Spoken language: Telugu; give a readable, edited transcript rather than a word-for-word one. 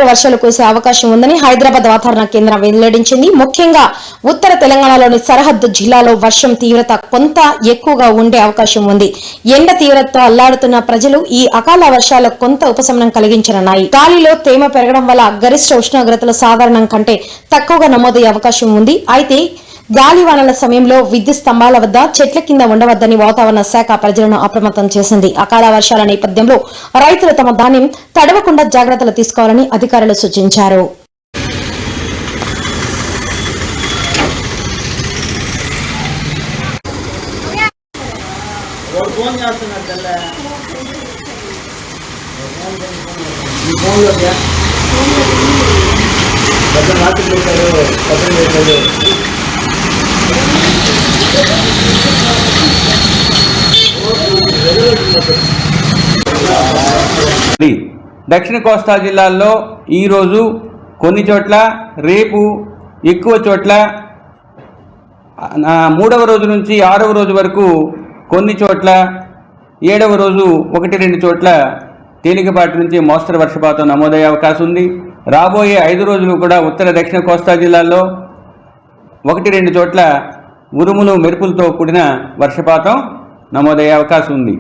వర్షాలు కురిసే అవకాశం ఉందని హైదరాబాద్ వాతావరణ కేంద్రం వెల్లడించింది. ముఖ్యంగా ఉత్తర తెలంగాణలోని సరిహద్దు జిల్లాలో వర్షం తీవ్రత కొంత ఎక్కువగా ఉండే అవకాశం ఉంది. ఎండ తీవ్రతతో అల్లాడుతున్న ప్రజలు ఈ అకాల వర్షాలకు కొంత ఉపశమనం కలిగించనున్నాయి. గాలిలో తేమ పెరగడం వల్ల గరిష్ట ఉష్ణోగ్రతలు సాధారణం కంటే తక్కువగా నమోదయ్యే అవకాశం ఉంది. అయితే గాలివానల సమయంలో విద్యుత్ స్తంభాల వద్ద చెట్ల కింద ఉండవద్దని వాతావరణ శాఖ ప్రజలను అప్రమత్తం చేసింది. అకాల వర్షాల నేపథ్యంలో రైతులు తమ ధాన్యం తడవకుండా జాగ్రత్తలు తీసుకోవాలని అధికారులు సూచించారు. దక్షిణ కోస్తా జిల్లాల్లో ఈరోజు కొన్ని చోట్ల, రేపు ఎక్కువ చోట్ల, మూడవ రోజు నుంచి 6వ రోజు వరకు కొన్ని చోట్ల, 7వ రోజు 1-2 చోట్ల తేలికపాటి నుంచి మోస్తరు వర్షపాతం నమోదయ్యే అవకాశం ఉంది. రాబోయే 5 రోజులు కూడా ఉత్తర దక్షిణ కోస్తా జిల్లాల్లో 1-2 చోట్ల ఉరుములు మెరుపులతో కూడిన వర్షపాతం నమోదయ్యే అవకాశం ఉంది.